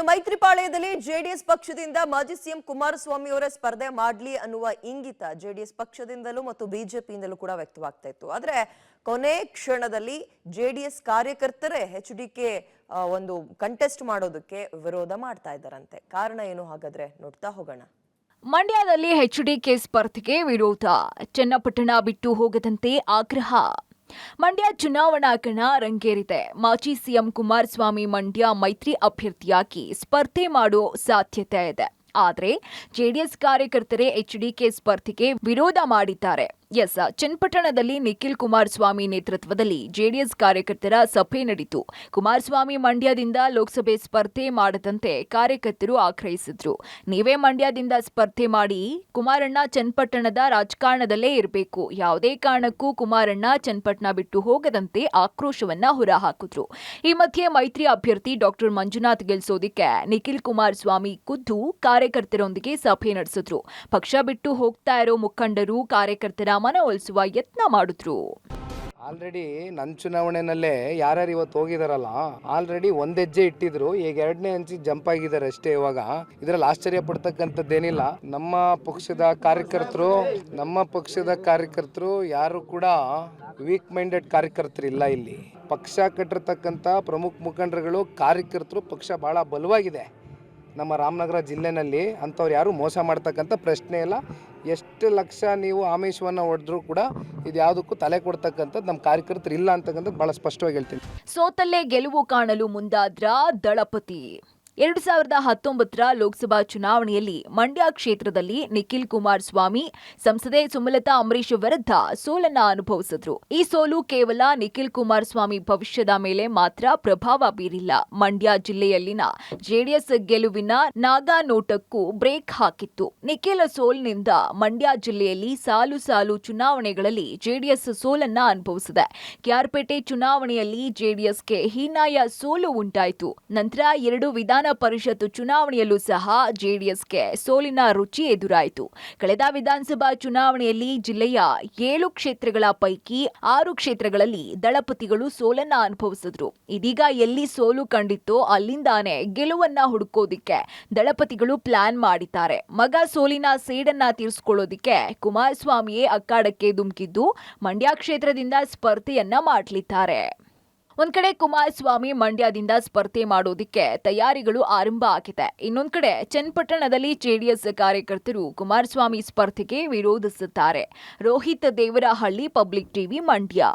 ಇನ್ನು ಮೈತ್ರಿಪಾಳ್ಯದಲ್ಲಿ ಜೆಡಿಎಸ್ ಪಕ್ಷದಿಂದ ಮಾಜಿ ಸಿಎಂ ಕುಮಾರಸ್ವಾಮಿ ಅವರ ಸ್ಪರ್ಧೆ ಮಾಡಲಿ ಅನ್ನುವ ಇಂಗಿತ ಜೆಡಿಎಸ್ ಪಕ್ಷದಿಂದಲೂ ಮತ್ತು ಬಿಜೆಪಿಯಿಂದಲೂ ಕೂಡ ವ್ಯಕ್ತವಾಗ್ತಾ ಇತ್ತು. ಆದ್ರೆ ಕೊನೆ ಕ್ಷಣದಲ್ಲಿ ಜೆಡಿಎಸ್ ಕಾರ್ಯಕರ್ತರೇ ಎಚ್ಡಿಕೆ ಒಂದು ಕಂಟೆಸ್ಟ್ ಮಾಡೋದಕ್ಕೆ ವಿರೋಧ ಮಾಡ್ತಾ ಇದ್ದಾರಂತೆ. ಕಾರಣ ಏನು ಹಾಗಾದ್ರೆ ನೋಡ್ತಾ ಹೋಗೋಣ. ಮಂಡ್ಯದಲ್ಲಿ ಎಚ್ಡಿಕೆ ಸ್ಪರ್ಧೆಗೆ ವಿರೋಧ, ಚನ್ನಪಟ್ಟಣ ಬಿಟ್ಟು ಹೋಗದಂತೆ ಆಗ್ರಹ. ಮಂಡ್ಯ ಚುನಾವಣಾ ಕಣ ರಂಗೇರಿದೆ. ಮಾಜಿ ಸಿಎಂ ಕುಮಾರಸ್ವಾಮಿ ಮಂಡ್ಯ ಮೈತ್ರಿ ಅಭ್ಯರ್ಥಿಯಾಗಿ ಸ್ಪರ್ಧೆ ಮಾಡೋ ಸಾಧ್ಯತೆ ಇದೆ. ಆದರೆ ಜೆಡಿಎಸ್ ಕಾರ್ಯಕರ್ತರೇ ಎಚ್ಡಿಕೆ ಸ್ಪರ್ಧೆಗೆ ವಿರೋಧ ಮಾಡಿದ್ದಾರೆ. ಚನ್ನಪಟ್ಟಣದಲ್ಲಿ ನಿಖಿಲ್ ಕುಮಾರಸ್ವಾಮಿ ನೇತೃತ್ವದಲ್ಲಿ ಜೆಡಿಎಸ್ ಕಾರ್ಯಕರ್ತರ ಸಭೆ ನಡೆಯಿತು. ಕುಮಾರಸ್ವಾಮಿ ಮಂಡ್ಯದಿಂದ ಲೋಕಸಭೆ ಸ್ಪರ್ಧೆ ಮಾಡದಂತೆ ಕಾರ್ಯಕರ್ತರು ಆಗ್ರಹಿಸಿದ್ರು. ನೀವೇ ಮಂಡ್ಯದಿಂದ ಸ್ಪರ್ಧೆ ಮಾಡಿ, ಕುಮಾರಣ್ಣ ಚನ್ನಪಟ್ಟಣದ ರಾಜಕಾರಣದಲ್ಲೇ ಇರಬೇಕು, ಯಾವುದೇ ಕಾರಣಕ್ಕೂ ಕುಮಾರಣ್ಣ ಚನ್ನಪಟ್ಟಣ ಬಿಟ್ಟು ಹೋಗದಂತೆ ಆಕ್ರೋಶವನ್ನ ಹೊರಹಾಕಿದ್ರು. ಈ ಮಧ್ಯೆ ಮೈತ್ರಿ ಅಭ್ಯರ್ಥಿ ಡಾಕ್ಟರ್ ಮಂಜುನಾಥ್ ಗೆಲ್ಲಿಸೋದಕ್ಕೆ ನಿಖಿಲ್ ಕುಮಾರಸ್ವಾಮಿ ಖುದ್ದು ಕಾರ್ಯಕರ್ತರೊಂದಿಗೆ ಸಭೆ ನಡೆಸಿದ್ರು. ಪಕ್ಷ ಬಿಟ್ಟು ಹೋಗ್ತಾ ಇರೋ ಮುಖಂಡರು ಕಾರ್ಯಕರ್ತರ ಮನವೊಲಿಸುವ ಯತ್ನ ಮಾಡಿದ್ರು. ಆಲ್ರೆಡಿ ನನ್ನ ಚುನಾವಣೆನಲ್ಲೇ ಯಾರ್ಯಾರು ಇವತ್ತು ಹೋಗಿದಾರಲ್ಲ, ಆಲ್ರೆಡಿ ಒಂದ್ ಹೆಜ್ಜೆ ಇಟ್ಟಿದ್ರು, ಈಗ ಎರಡನೇ ಹಂಚಿ ಜಂಪ್ ಆಗಿದ್ದಾರೆ ಅಷ್ಟೇ. ಇವಾಗ ಇದ್ರಲ್ಲಿ ಆಶ್ಚರ್ಯ ಪಡ್ತಕ್ಕಂಥದ್ದೇನಿಲ್ಲ. ನಮ್ಮ ಪಕ್ಷದ ಕಾರ್ಯಕರ್ತರು ಯಾರು ಕೂಡ ವೀಕ್ ಮೈಂಡೆಡ್ ಕಾರ್ಯಕರ್ತರಿಲ್ಲ. ಇಲ್ಲಿ ಪಕ್ಷ ಕಟ್ಟಿರ್ತಕ್ಕಂಥ ಪ್ರಮುಖ ಮುಖಂಡರುಗಳು ಕಾರ್ಯಕರ್ತರು ಪಕ್ಷ ಬಹಳ ಬಲವಾಗಿದೆ. ನಮ್ಮ ರಾಮನಗರ ಜಿಲ್ಲೆನಲ್ಲಿ ಅಂಥವ್ರು ಯಾರು ಮೋಸ ಮಾಡ್ತಕ್ಕಂಥ ಪ್ರಶ್ನೆ ಇಲ್ಲ. ಎಷ್ಟು ಲಕ್ಷ ನೀವು ಆಮಿಷವನ್ನು ಹೊಡೆದ್ರೂ ಕೂಡ ಇದು ಯಾವುದಕ್ಕೂ ತಲೆ ಕೊಡ್ತಕ್ಕಂಥದ್ದು ನಮ್ಮ ಕಾರ್ಯಕರ್ತರು ಇಲ್ಲ ಅಂತಕ್ಕಂಥದ್ದು ಬಹಳ ಸ್ಪಷ್ಟವಾಗಿ ಹೇಳ್ತೀನಿ. ಸೋತಲ್ಲೇ ಗೆಲುವು ಕಾಣಲು ಮುಂದಾದ್ರ ದಳಪತಿ. 2019ರ ಲೋಕಸಭಾ ಚುನಾವಣೆಯಲ್ಲಿ ಮಂಡ್ಯ ಕ್ಷೇತ್ರದಲ್ಲಿ ನಿಖಿಲ್ ಕುಮಾರಸ್ವಾಮಿ ಸಂಸದೆ ಸುಮಲತಾ ಅಂಬರೀಶ್ ವಿರುದ್ಧ ಸೋಲನ್ನ ಅನುಭವಿಸಿದ್ರು. ಈ ಸೋಲು ಕೇವಲ ನಿಖಿಲ್ ಕುಮಾರಸ್ವಾಮಿ ಭವಿಷ್ಯದ ಮೇಲೆ ಮಾತ್ರ ಪ್ರಭಾವ ಬೀರಿಲ್ಲ. ಮಂಡ್ಯ ಜಿಲ್ಲೆಯಲ್ಲಿನ ಜೆಡಿಎಸ್ ಗೆಲುವಿನ ನಾಗಾನೋಟಕ್ಕೂ ಬ್ರೇಕ್ ಹಾಕಿತ್ತು. ನಿಖಿಲ್ ಸೋಲಿನಿಂದ ಮಂಡ್ಯ ಜಿಲ್ಲೆಯಲ್ಲಿ ಸಾಲು ಸಾಲು ಚುನಾವಣೆಗಳಲ್ಲಿ ಜೆಡಿಎಸ್ ಸೋಲನ್ನ ಅನುಭವಿಸಿದೆ. ಕೆಆರ್ಪೇಟೆ ಚುನಾವಣೆಯಲ್ಲಿ ಜೆಡಿಎಸ್ಗೆ ಹೀನಾಯ ಸೋಲು ಉಂಟಾಯಿತು. ನಂತರ 2 ವಿಧಾನ ಪರಿಷತ್ ಚುನಾವಣೆಯಲ್ಲೂ ಸಹ ಜೆಡಿಎಸ್ಗೆ ಸೋಲಿನ ರುಚಿ ಎದುರಾಯಿತು. ಕಳೆದ ವಿಧಾನಸಭಾ ಚುನಾವಣೆಯಲ್ಲಿ ಜಿಲ್ಲೆಯ 7 ಕ್ಷೇತ್ರಗಳ ಪೈಕಿ 6 ಕ್ಷೇತ್ರಗಳಲ್ಲಿ ದಳಪತಿಗಳು ಸೋಲನ್ನ ಅನುಭವಿಸಿದ್ರು. ಇದೀಗ ಎಲ್ಲಿ ಸೋಲು ಕಂಡಿತ್ತೋ ಅಲ್ಲಿಂದಾನೇ ಗೆಲುವನ್ನ ಹುಡುಕೋದಿಕ್ಕೆ ದಳಪತಿಗಳು ಪ್ಲಾನ್ ಮಾಡಿದ್ದಾರೆ. ಮಗ ಸೋಲಿನ ಸೇಡನ್ನ ತೀರಿಸಿಕೊಳ್ಳೋದಿಕ್ಕೆ ಕುಮಾರಸ್ವಾಮಿಯೇ ಅಖಾಡಕ್ಕೆ ಧುಮುಕಿದ್ದು ಮಂಡ್ಯ ಕ್ಷೇತ್ರದಿಂದ ಸ್ಪರ್ಧೆಯನ್ನ ಮಾಡಲಿದ್ದಾರೆ. ಒಂದ್ ಕಡೆ ಕುಮಾರಸ್ವಾಮಿ ಮಂಡ್ಯದಿಂದ ಸ್ಪರ್ಧೆ ಮಾಡೋದಿಕ್ಕೆ ತಯಾರಿಗಳು ಆರಂಭ ಆಗಿದೆ. ಇನ್ನೊಂದ್ ಕಡೆ ಚನ್ನಪಟ್ಟಣದಲ್ಲಿ ಜೆಡಿಎಸ್ ಕಾರ್ಯಕರ್ತರು ಕುಮಾರಸ್ವಾಮಿ ಸ್ಪರ್ಧೆಗೆ ವಿರೋಧಿಸುತ್ತಾರೆ. Rohit Devarahalli, public TV, Mandya.